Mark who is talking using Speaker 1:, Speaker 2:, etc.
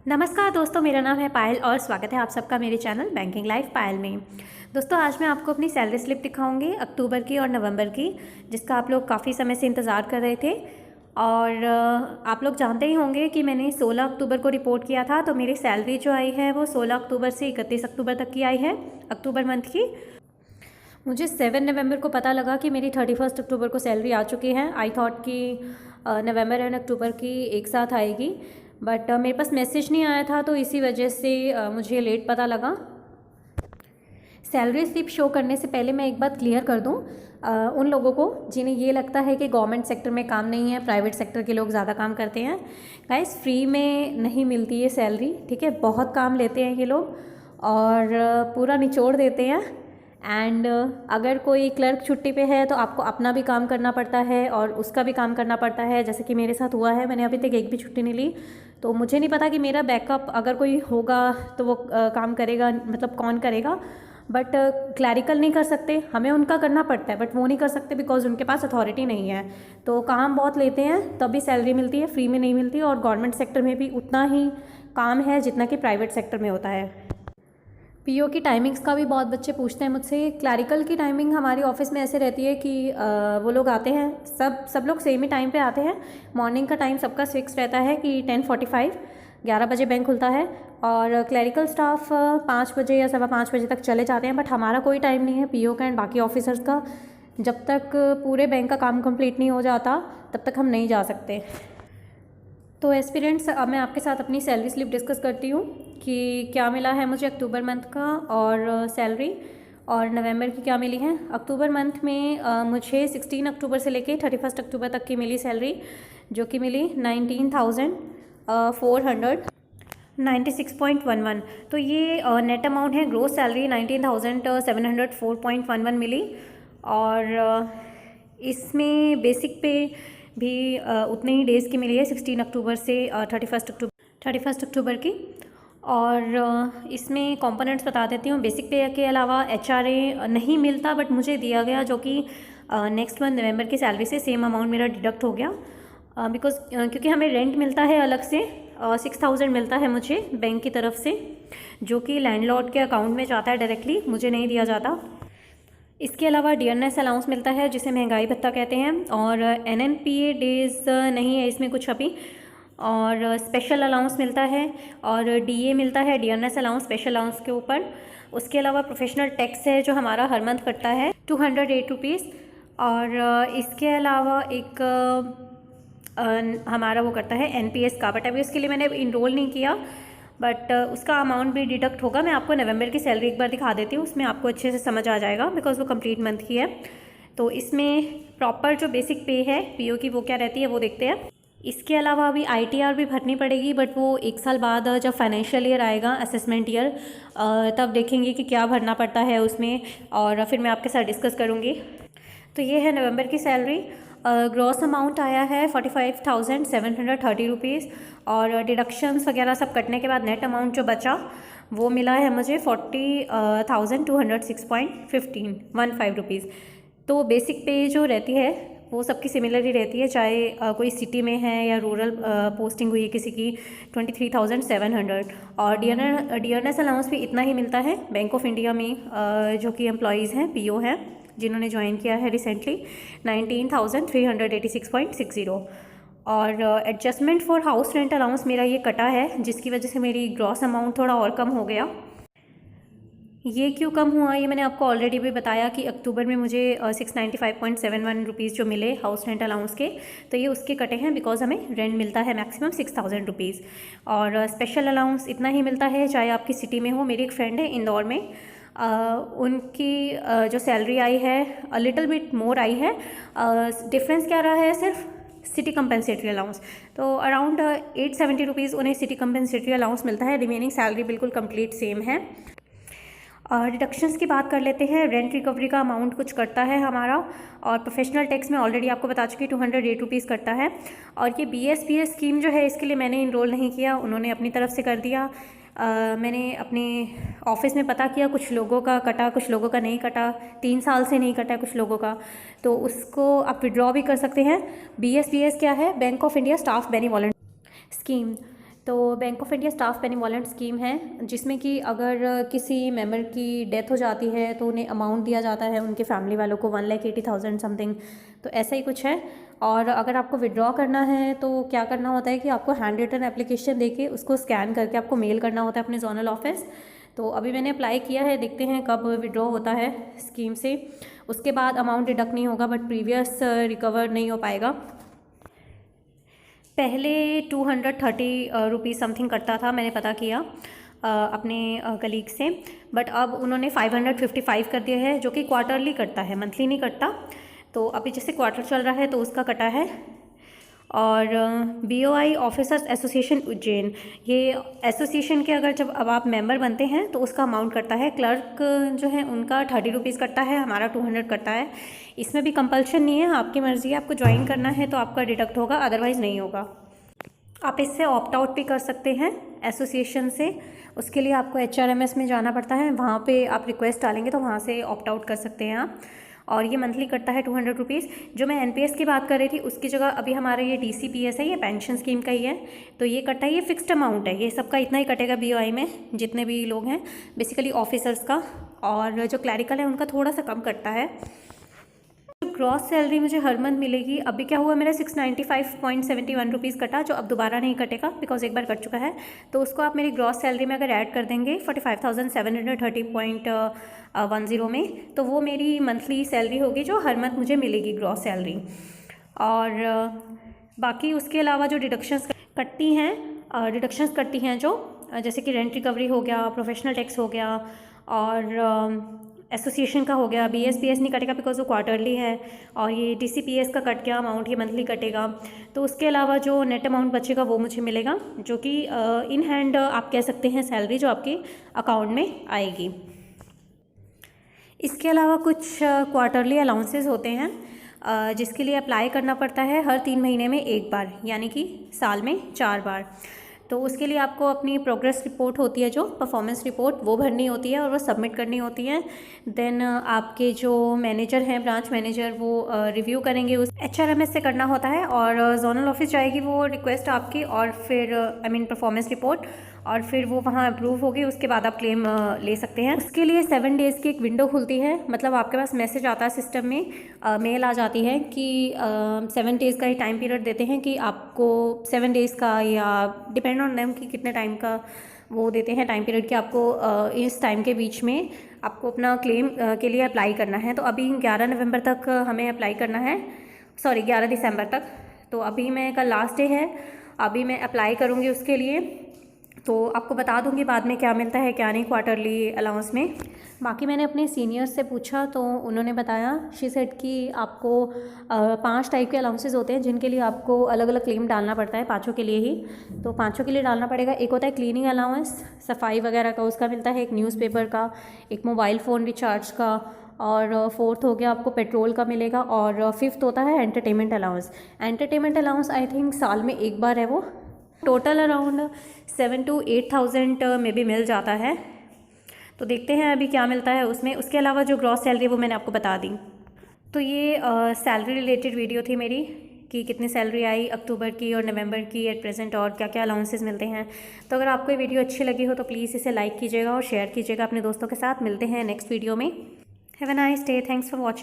Speaker 1: नमस्कार दोस्तों, मेरा नाम है पायल और स्वागत है आप सबका मेरे चैनल बैंकिंग लाइफ पायल में। दोस्तों, आज मैं आपको अपनी सैलरी स्लिप दिखाऊंगी अक्टूबर की और नवंबर की, जिसका आप लोग काफ़ी समय से इंतज़ार कर रहे थे। और आप लोग जानते ही होंगे कि मैंने 16 अक्टूबर को रिपोर्ट किया था, तो मेरी सैलरी जो आई है वो 16 अक्टूबर से 31 अक्टूबर तक की आई है, अक्टूबर मंथ की। मुझे 7 नवंबर को पता लगा कि मेरी 31 अक्टूबर को सैलरी आ चुकी है। आई थॉट कि नवंबर एंड अक्टूबर की एक साथ आएगी, बट मेरे पास मैसेज नहीं आया था, तो इसी वजह से मुझे लेट पता लगा। सैलरी स्लिप शो करने से पहले मैं एक बात क्लियर कर दूं उन लोगों को जिन्हें ये लगता है कि गवर्नमेंट सेक्टर में काम नहीं है, प्राइवेट सेक्टर के लोग ज़्यादा काम करते हैं। गाइस, फ्री में नहीं मिलती है सैलरी, ठीक है। बहुत काम लेते हैं ये लोग और पूरा निचोड़ देते हैं। एंड अगर कोई क्लर्क छुट्टी पे है तो आपको अपना भी काम करना पड़ता है और उसका भी काम करना पड़ता है, जैसे कि मेरे साथ हुआ है। मैंने अभी तक एक भी छुट्टी नहीं ली, तो मुझे नहीं पता कि मेरा बैकअप अगर कोई होगा तो वो काम करेगा, मतलब कौन करेगा। बट क्लैरिकल नहीं कर सकते, हमें उनका करना पड़ता है, बट वो नहीं कर सकते बिकॉज उनके पास अथॉरिटी नहीं है। तो काम बहुत लेते हैं तब भी सैलरी मिलती है, फ्री में नहीं मिलती। और गवर्नमेंट सेक्टर में भी उतना ही काम है जितना कि प्राइवेट सेक्टर में होता है। पीओ की टाइमिंग्स का भी बहुत बच्चे पूछते हैं मुझसे। क्लैरिकल की टाइमिंग हमारी ऑफिस में ऐसे रहती है कि वो लोग आते हैं, सब लोग सेम ही टाइम पे आते हैं। मॉर्निंग का टाइम सबका फिक्स रहता है कि 10:45 11 बजे बैंक खुलता है। और क्लैरिकल स्टाफ 5 बजे या 5:15 बजे तक चले जाते हैं। बट हमारा कोई टाइम नहीं है पीओ का एंड बाकी ऑफिसर्स का। जब तक पूरे बैंक का काम कंप्लीट नहीं हो जाता तब तक हम नहीं जा सकते। तो एस्पिरेंट्स, अब मैं आपके साथ अपनी सैलरी स्लिप डिस्कस करती हूँ कि क्या मिला है मुझे अक्टूबर मंथ का और सैलरी, और नवंबर की क्या मिली है। अक्टूबर मंथ में मुझे 16 अक्टूबर से लेके 31 अक्टूबर तक की मिली सैलरी, जो कि मिली 19,496.11। तो ये नेट अमाउंट है। ग्रोस सैलरी 19,704.11 मिली। और इसमें बेसिक पे भी उतने ही डेज़ की मिली है, 16 अक्टूबर से 31 अक्टूबर की। और इसमें कंपोनेंट्स बता देती हूँ। बेसिक पे के अलावा एचआरए नहीं मिलता, बट मुझे दिया गया, जो कि नेक्स्ट मंथ नवंबर की सैलरी से सेम अमाउंट मेरा डिडक्ट हो गया। बिकॉज क्योंकि हमें रेंट मिलता है अलग से, 6,000 मिलता है मुझे बैंक की तरफ से, जो कि लैंडलॉर्ड के अकाउंट में जाता है डायरेक्टली, मुझे नहीं दिया जाता। इसके अलावा डियरनेस अलाउंस मिलता है, जिसे महंगाई भत्ता कहते हैं। और एनएनपीए डेज़ नहीं है इसमें कुछ अभी। और स्पेशल अलाउंस मिलता है और डीए मिलता है, डियरनेस अलाउंस स्पेशल अलाउंस के ऊपर। उसके अलावा प्रोफेशनल टैक्स है जो हमारा हर मंथ कटता है, 208 रुपीज़। और इसके अलावा एक हमारा वो करता है एनपीएस का, बट अभी उसके लिए मैंने इनरोल नहीं किया, बट उसका अमाउंट भी डिडक्ट होगा। मैं आपको नवंबर की सैलरी एक बार दिखा देती हूँ, उसमें आपको अच्छे से समझ आ जाएगा बिकॉज वो कंप्लीट मंथ की है। तो इसमें प्रॉपर जो बेसिक पे है पीओ की, वो क्या रहती है वो देखते हैं। इसके अलावा अभी आईटीआर भी भरनी पड़ेगी, बट वो 1 साल बाद जब फाइनेंशियल ईयर आएगा, असेसमेंट ईयर, तब देखेंगे कि क्या भरना पड़ता है उसमें, और फिर मैं आपके साथ डिस्कस करूँगी। तो ये है नवंबर की सैलरी। ग्रॉस अमाउंट आया है 45,730 रुपीज़। और डिडक्शंस वगैरह सब कटने के बाद नेट अमाउंट जो बचा वो मिला है मुझे 40,206.15 रुपीज़। तो बेसिक पे जो रहती है वो सबकी सिमिलर ही रहती है, चाहे कोई सिटी में है या रूरल पोस्टिंग हुई है किसी की, 23,700। और डियरनेस अलाउंस भी इतना ही मिलता है बैंक ऑफ इंडिया में, जो कि एम्प्लॉयज़ हैं, पीओ हैं, जिन्होंने ज्वाइन किया है रिसेंटली, 19,386.60। और adjustment for house rent allowance मेरा ये कटा है, जिसकी वजह से मेरी ग्रॉस अमाउंट थोड़ा और कम हो गया। ये क्यों कम हुआ ये मैंने आपको ऑलरेडी भी बताया कि अक्टूबर में मुझे 695.71 रुपीज़ जो मिले हाउस रेंट अलाउंस के, तो ये उसके कटे हैं बिकॉज हमें रेंट मिलता है मैक्सिमम 6,000 रुपीज़। और स्पेशल अलाउंस इतना ही मिलता है, चाहे आपकी सिटी में हो। मेरी एक फ्रेंड है इंदौर में, उनकी जो सैलरी आई है लिटिल बिट मोर आई है। डिफरेंस क्या रहा है, सिर्फ सिटी कंपेंसेटरी अलाउंस। तो अराउंड 870 रुपीज़ उन्हें सिटी कंपेंसेटरी अलाउंस मिलता है। रिमेनिंग सैलरी बिल्कुल कंप्लीट सेम है। डिडक्शंस की बात कर लेते हैं। रेंट रिकवरी का अमाउंट कुछ कटता है हमारा, और प्रोफेशनल टैक्स में ऑलरेडी आपको बता चुकी 208 रुपीज़ कटता है। और ये BSPS स्कीम जो है, इसके लिए मैंने इनरोल नहीं किया, उन्होंने अपनी तरफ से कर दिया। मैंने अपने ऑफिस में पता किया, कुछ लोगों का कटा, कुछ लोगों का नहीं कटा, 3 साल से नहीं कटा है कुछ लोगों का, तो उसको आप विड्रॉ भी कर सकते हैं। BSPS क्या है? Bank of India staff benevolent scheme. तो bank of India staff benevolent scheme है, जिसमें कि अगर किसी मेंबर की डेथ हो जाती है तो उन्हें अमाउंट दिया जाता है उनके फैमिली वालों को 1,80,000 समथिंग, तो ऐसा ही कुछ है। और अगर आपको विड्रॉ करना है तो क्या करना होता है कि आपको हैंड रिटन एप्लीकेशन देके उसको स्कैन करके आपको मेल करना होता है अपने जोनल ऑफिस। तो अभी मैंने अप्लाई किया है, देखते हैं कब विड्रॉ होता है स्कीम से। उसके बाद अमाउंट डिडक्ट नहीं होगा, बट प्रीवियस रिकवर नहीं हो पाएगा। पहले 230 रुपीज़ समथिंग कटता था, मैंने पता किया अपने कलीग से, बट अब उन्होंने 555 कर दिया है, जो कि क्वार्टरली कटता है, मंथली नहीं कटता। तो अभी जैसे क्वार्टर चल रहा है तो उसका कटा है। और BOI ऑफिसर्स एसोसिएशन उज्जैन, ये एसोसिएशन के अगर जब अब आप मेंबर बनते हैं तो उसका अमाउंट कटता है। क्लर्क जो है उनका 30 रुपीज़ कटता है, हमारा 200 कटता है। इसमें भी कंपल्शन नहीं है, आपकी मर्ज़ी है, आपको ज्वाइन करना है तो आपका डिडक्ट होगा, अदरवाइज़ नहीं होगा। आप इससे ऑप्ट आउट भी कर सकते हैं एसोसिएशन से। उसके लिए आपको HRMS में जाना पड़ता है, वहाँ पे आप रिक्वेस्ट डालेंगे तो वहाँ से ऑप्ट आउट कर सकते हैं आप। और ये मंथली कटता है 200 रुपीज़। जो मैं NPS की बात कर रही थी उसकी जगह अभी हमारा ये DCPS है, ये पेंशन स्कीम का ही है, तो ये कटा है, ये फिक्स्ड अमाउंट है, ये सबका इतना ही कटेगा BOI में, जितने भी लोग हैं बेसिकली ऑफिसर्स का। और जो क्लैरिकल है उनका थोड़ा सा कम कटता है। ग्रॉस सैलरी मुझे हर मंथ मिलेगी। अभी क्या हुआ, मेरा 695.71 रुपीज़ कटा, जो अब दोबारा नहीं कटेगा बिकॉज एक बार कट चुका है। तो उसको आप मेरी ग्रॉस सैलरी में अगर ऐड कर देंगे 45,730.10 में, तो वो मेरी मंथली सैलरी होगी जो हर मंथ मुझे मिलेगी ग्रॉस सैलरी। और बाकी उसके अलावा जो डिडक्शंस कटती हैं जो जैसे कि रेंट रिकवरी हो गया, प्रोफेशनल टैक्स हो गया, और एसोसिएशन का हो गया। BSPS नहीं कटेगा बिकॉज वो क्वार्टरली है, और ये DCPS का कट गया अमाउंट, ये मंथली कटेगा। तो उसके अलावा जो नेट अमाउंट बचेगा वो मुझे मिलेगा, जो कि इन हैंड आप कह सकते हैं सैलरी जो आपके अकाउंट में आएगी। इसके अलावा कुछ क्वार्टरली अलाउंसेस होते हैं जिसके लिए अप्लाई करना पड़ता है हर 3 महीने में एक बार, यानी कि साल में 4 बार। तो उसके लिए आपको अपनी प्रोग्रेस रिपोर्ट होती है, जो परफॉर्मेंस रिपोर्ट, वो भरनी होती है और वो सबमिट करनी होती है। देन आपके जो मैनेजर हैं, ब्रांच मैनेजर, वो रिव्यू करेंगे, उस HRMS से करना होता है, और जोनल ऑफिस जाएगी वो रिक्वेस्ट आपकी, और फिर परफॉर्मेंस रिपोर्ट, और फिर वो वहाँ अप्रूव होगी, उसके बाद आप क्लेम ले सकते हैं। उसके लिए 7 डेज़ की एक विंडो खुलती है, मतलब आपके पास मैसेज आता है सिस्टम में, मेल आ जाती है कि 7 डेज़ का ही टाइम पीरियड देते हैं कि आपको 7 डेज़ का, या डिपेंड ऑन देम कि कितने टाइम का वो देते हैं टाइम पीरियड, कि आपको इस टाइम के बीच में आपको अपना क्लेम के लिए अप्लाई करना है। तो अभी 11 नवंबर तक हमें अप्लाई करना है, 11 दिसंबर तक। तो अभी मैं, कल लास्ट डे है, अभी मैं अप्लाई करूँगी उसके लिए, तो आपको बता दूंगी बाद में क्या मिलता है क्या नहीं क्वार्टरली अलाउंस में। बाकी मैंने अपने सीनियर्स से पूछा तो उन्होंने बताया, शी सेड कि आपको 5 टाइप के अलाउंसेस होते हैं जिनके लिए आपको अलग अलग क्लेम डालना पड़ता है, 5 के लिए ही। तो 5 के लिए डालना पड़ेगा। एक होता है क्लीनिंग अलाउंस, सफाई वगैरह का, उसका मिलता है। एक न्यूज़पेपर का, एक मोबाइल फ़ोन रिचार्ज का, और 4th हो गया आपको पेट्रोल का मिलेगा, और 5th होता है entertainment allowance. Entertainment allowance I think साल में एक बार है वो। टोटल अराउंड 7 to 8,000 में भी मिल जाता है। तो देखते हैं अभी क्या मिलता है उसमें। उसके अलावा जो ग्रॉस सैलरी वो मैंने आपको बता दी। तो ये सैलरी रिलेटेड वीडियो थी मेरी, कि कितनी सैलरी आई अक्टूबर की और नवंबर की एट प्रेजेंट, और क्या क्या अलाउंसेस मिलते हैं। तो अगर आपको ये वीडियो अच्छी लगी हो तो प्लीज़ इसे लाइक कीजिएगा और शेयर कीजिएगा अपने दोस्तों के साथ। मिलते हैं नेक्स्ट वीडियो में। Have a nice day, thanks for watching.